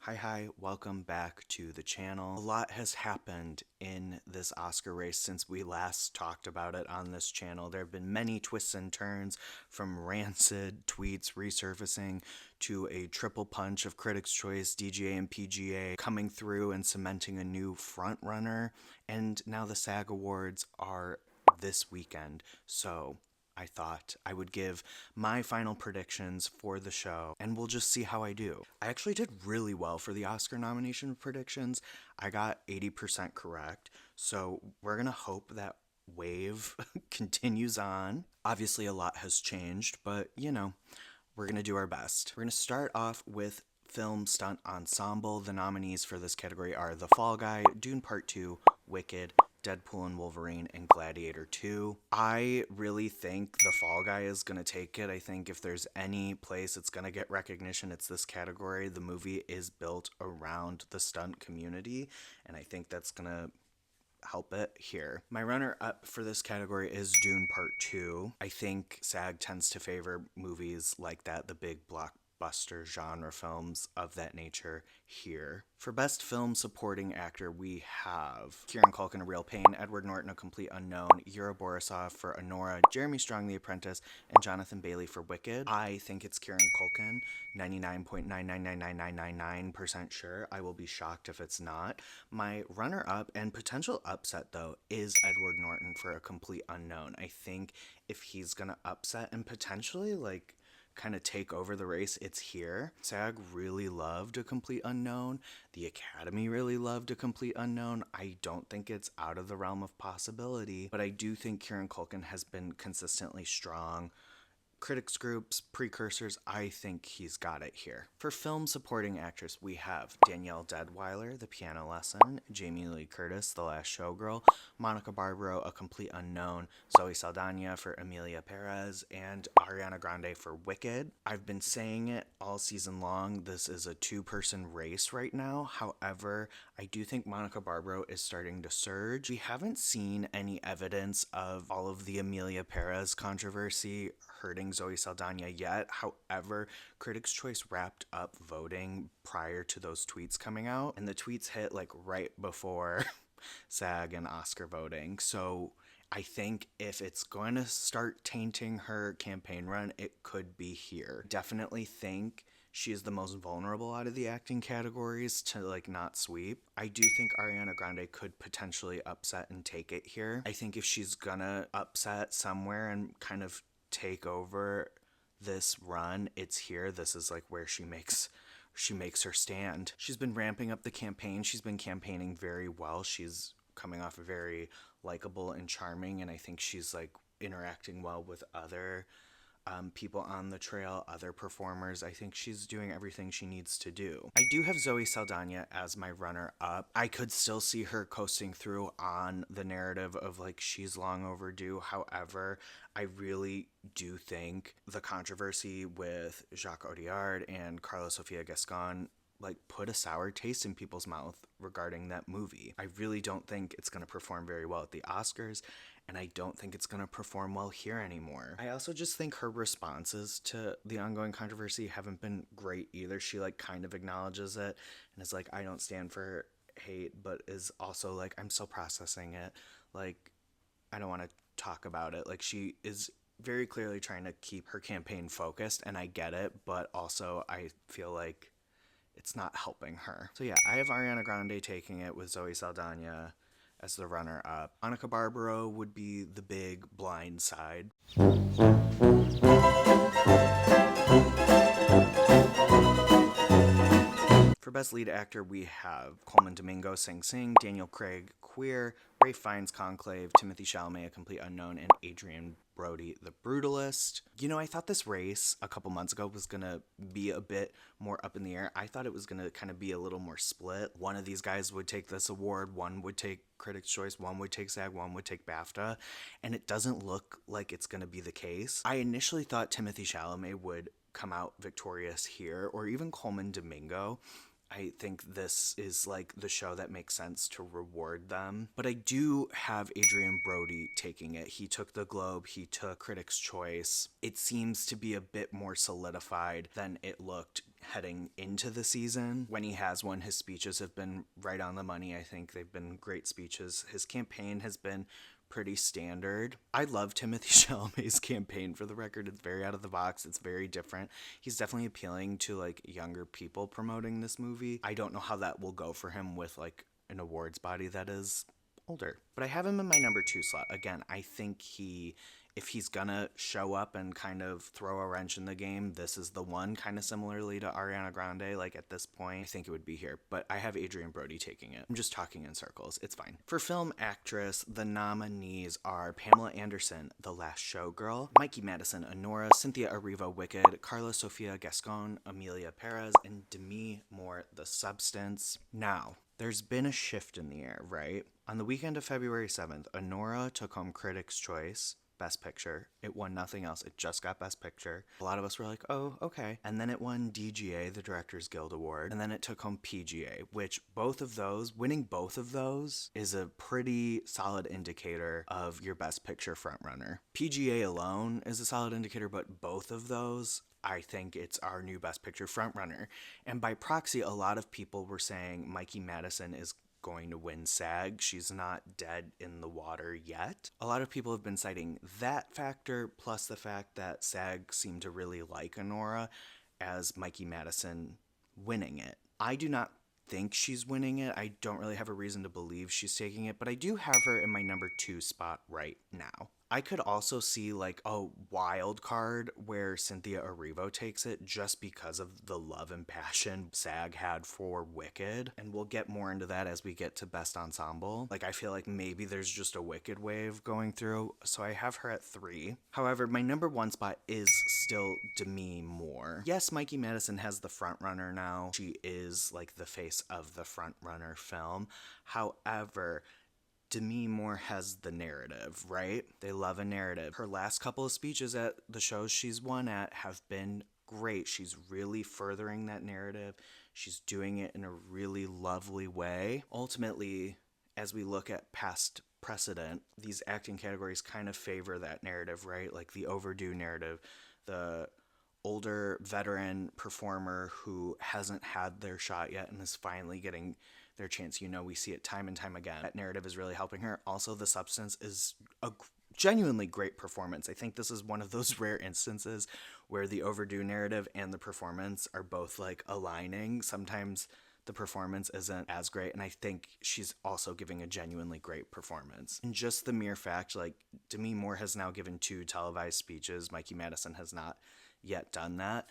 Hi, welcome back to the channel. A lot has happened in this Oscar race since we last talked about it on this channel. There have been many twists and turns, from rancid tweets resurfacing to a triple punch of Critics' Choice, DGA, and PGA coming through and cementing a new frontrunner. And now the SAG Awards are this weekend, so I thought I would give my final predictions for the show, and we'll just see how I do. I actually did really well for the Oscar nomination predictions. I got 80% correct, so we're gonna hope that wave continues on. Obviously, a lot has changed, but we're gonna do our best. We're gonna start off with film stunt ensemble. The nominees for this category are The Fall Guy, Dune Part 2, Wicked, Deadpool and Wolverine, and Gladiator 2. I really think The Fall Guy is going to take it. I think if there's any place it's going to get recognition, it's this category. The movie is built around the stunt community, and I think that's going to help it here. My runner up for this category is Dune Part 2. I think SAG tends to favor movies like that, the big blockbuster genre films of that nature here. For Best Film Supporting Actor, we have Kieran Culkin, A Real Pain, Edward Norton, A Complete Unknown, Yura Borisov for Anora, Jeremy Strong, The Apprentice, and Jonathan Bailey for Wicked. I think it's Kieran Culkin, 99.9999999% sure. I will be shocked if it's not. My runner-up and potential upset, though, is Edward Norton for A Complete Unknown. I think if he's gonna upset and potentially, kind of take over the race, it's here. SAG really loved A Complete Unknown. The Academy really loved A Complete Unknown. I don't think it's out of the realm of possibility, but I do think Kieran Culkin has been consistently strong. Critics groups, precursors, I think he's got it here. For film supporting actress, we have Danielle Deadwyler, The Piano Lesson, Jamie Lee Curtis, The Last Showgirl, Monica Barbaro, A Complete Unknown, Zoe Saldana for Emilia Perez, and Ariana Grande for Wicked. I've been saying it all season long, this is a two-person race right now. However, I do think Monica Barbaro is starting to surge. We haven't seen any evidence of all of the Emilia Perez controversy hurting Zoe Saldana yet. However, Critics' Choice wrapped up voting prior to those tweets coming out, and the tweets hit right before SAG and Oscar voting. So I think if it's going to start tainting her campaign run, it could be here. Definitely think she is the most vulnerable out of the acting categories to not sweep. I do think Ariana Grande could potentially upset and take it here. I think if she's gonna upset somewhere and kind of take over this run, it's here. This is where she makes her stand. She's been ramping up the campaign. She's been campaigning very well. She's coming off very likable and charming, and I think she's interacting well with other people on the trail, other performers. I think she's doing everything she needs to do. I do have Zoe Saldana as my runner-up. I could still see her coasting through on the narrative of she's long overdue. However, I really do think the controversy with Jacques Audiard and Carla Sofia Gascon put a sour taste in people's mouth regarding that movie. I really don't think it's going to perform very well at the Oscars, and I don't think it's going to perform well here anymore. I also just think her responses to the ongoing controversy haven't been great either. She kind of acknowledges it and is I don't stand for hate, but is also I'm still processing it. I don't want to talk about it. She is very clearly trying to keep her campaign focused, and I get it, but also I feel it's not helping her. So yeah, I have Ariana Grande taking it with Zoe Saldana as the runner-up. Monica Barbaro would be the big blind side. For Best Lead Actor, we have Coleman Domingo, Sing Sing, Daniel Craig, Queer, Ralph Fiennes, Conclave, Timothée Chalamet, A Complete Unknown, and Adrian Brody, The Brutalist. I thought this race a couple months ago was gonna be a bit more up in the air. I thought it was gonna kind of be a little more split. One of these guys would take this award, one would take Critics' Choice, one would take SAG, one would take BAFTA, and it doesn't look like it's gonna be the case. I initially thought Timothée Chalamet would come out victorious here, or even Coleman Domingo. I think this is like the show that makes sense to reward them. But I do have Adrian Brody taking it. He took the Globe, he took Critics' Choice. It seems to be a bit more solidified than it looked heading into the season. When he has won, his speeches have been right on the money. I think they've been great speeches. His campaign has been pretty standard. I love Timothy Chalamet's campaign, for the record. It's very out of the box. It's very different. He's definitely appealing to like younger people promoting this movie. I don't know how that will go for him with like an awards body that is older. But I have him in my number 2 slot. Again, I think if he's gonna show up and kind of throw a wrench in the game, this is the one, kind of similarly to Ariana Grande. Like at this point, I think it would be here. But I have Adrian Brody taking it. I'm just talking in circles. It's fine. For film actress, the nominees are Pamela Anderson, The Last Showgirl, Mikey Madison, Honora, Cynthia Erivo, Wicked, Carla Sofia Gascon, Amelia Perez, and Demi Moore, The Substance. Now, there's been a shift in the air, right? On the weekend of February 7th, Honora took home Critics' Choice, Best Picture. It won nothing else. It just got Best Picture. A lot of us were like, oh, okay. And then it won DGA, the Directors Guild Award. And then it took home PGA, which winning both of those is a pretty solid indicator of your Best Picture frontrunner. PGA alone is a solid indicator, but both of those, I think it's our new Best Picture frontrunner. And by proxy, a lot of people were saying Mikey Madison is going to win SAG. She's not dead in the water yet. A lot of people have been citing that factor, plus the fact that SAG seemed to really like Honora, as Mikey Madison winning it. I do not think she's winning it. I don't really have a reason to believe she's taking it, but I do have her in my number 2 spot right now. I could also see like a wild card where Cynthia Erivo takes it, just because of the love and passion SAG had for Wicked. And we'll get more into that as we get to Best Ensemble. Like, I feel like maybe there's just a Wicked wave going through, so I have her at 3. However, my number 1 spot is still Demi Moore. Yes, Mikey Madison has the front runner now. She is like the face of the front runner film. However, Demi Moore has the narrative, right? They love a narrative. Her last couple of speeches at the shows she's won at have been great. She's really furthering that narrative. She's doing it in a really lovely way. Ultimately, as we look at past precedent, these acting categories kind of favor that narrative, right? Like the overdue narrative, the older veteran performer who hasn't had their shot yet and is finally getting their chance. You know, we see it time and time again. That narrative is really helping her. Also, The Substance is a genuinely great performance. I think this is one of those rare instances where the overdue narrative and the performance are both like aligning. Sometimes the performance isn't as great, and I think she's also giving a genuinely great performance. And just the mere fact, like, Demi Moore has now given 2 televised speeches. Mikey Madison has not yet done that.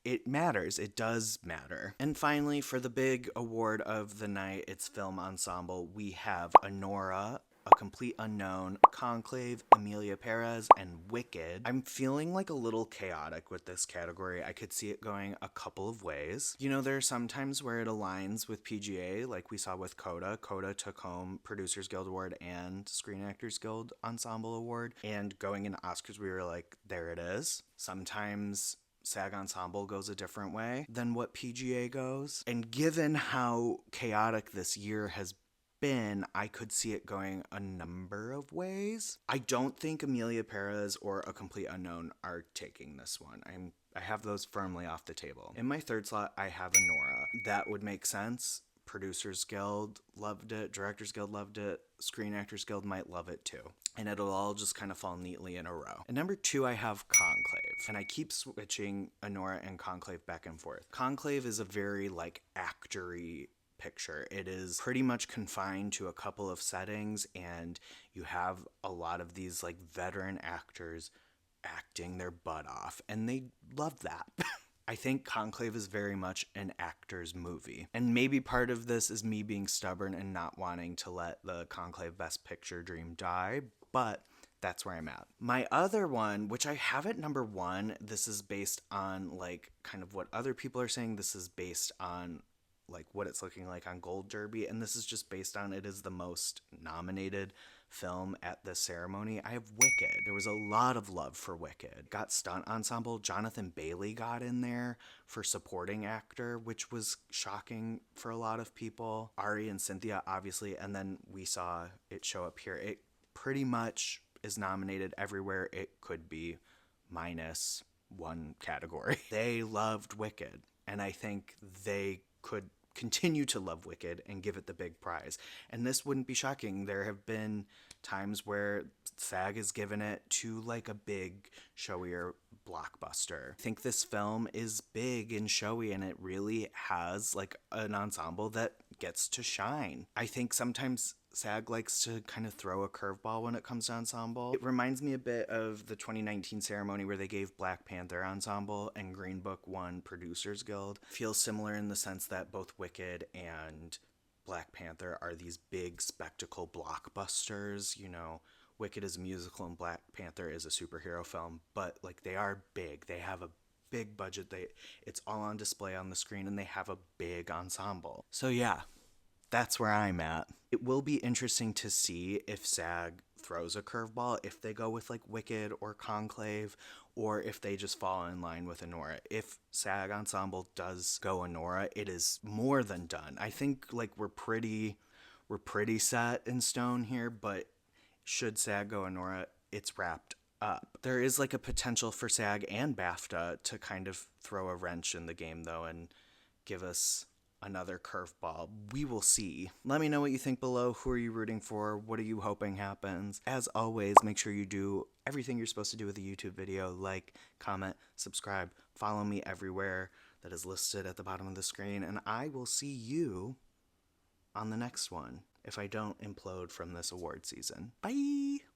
It matters. It does matter. And finally, for the big award of the night, it's Film Ensemble. We have Honora, A Complete Unknown, Conclave, Amelia Perez, and Wicked. I'm feeling like a little chaotic with this category. I could see it going a couple of ways. You know, there are some times where it aligns with PGA, like we saw with Coda. Coda took home Producers Guild Award and Screen Actors Guild Ensemble Award. And going into Oscars, we were like, there it is. Sometimes SAG Ensemble goes a different way than what PGA goes. And given how chaotic this year has been, I could see it going a number of ways. I don't think Amelia Perez or A Complete Unknown are taking this one. I have those firmly off the table. In my 3rd slot, I have Honora. That would make sense. Producers Guild loved it. Directors Guild loved it. Screen Actors Guild might love it too. And it'll all just kind of fall neatly in a row. And number 2, I have Conclave. And I keep switching Honora and Conclave back and forth. Conclave is a very like actory picture. It is pretty much confined to a couple of settings, and you have a lot of these like veteran actors acting their butt off, and they love that. I think Conclave is very much an actor's movie. And maybe part of this is me being stubborn and not wanting to let the Conclave Best Picture dream die, but that's where I'm at. My other one, which I have at number 1, this is based on like kind of what other people are saying. This is based on like what it's looking like on Gold Derby, and this is just based on it is the most nominated film at the ceremony, I have Wicked. There was a lot of love for Wicked. Got Stunt Ensemble. Jonathan Bailey got in there for supporting actor, which was shocking for a lot of people. Ari and Cynthia, obviously, and then we saw it show up here. It pretty much is nominated everywhere it could be, minus one category. They loved Wicked, and I think they could continue to love Wicked and give it the big prize. And this wouldn't be shocking. There have been times where SAG has given it to like a big, showier blockbuster. I think this film is big and showy, and it really has like an ensemble that gets to shine. I think sometimes SAG likes to kind of throw a curveball when it comes to ensemble. It reminds me a bit of the 2019 ceremony where they gave Black Panther ensemble and Green Book won Producers Guild. Feels similar in the sense that both Wicked and Black Panther are these big spectacle blockbusters. You know, Wicked is a musical and Black Panther is a superhero film, but like they are big. They have a big budget. It's all on display on the screen, and they have a big ensemble. So yeah, that's where I'm at. It will be interesting to see if SAG throws a curveball, if they go with like Wicked or Conclave, or if they just fall in line with Anora. If SAG Ensemble does go Anora, it is more than done. I think like we're pretty set in stone here, but should SAG go Anora, it's wrapped up. There is like a potential for SAG and BAFTA to kind of throw a wrench in the game though and give us another curveball. We will see. Let me know what you think below. Who are you rooting for? What are you hoping happens? As always, make sure you do everything you're supposed to do with a YouTube video. Like, comment, subscribe, follow me everywhere that is listed at the bottom of the screen, and I will see you on the next one if I don't implode from this award season. Bye!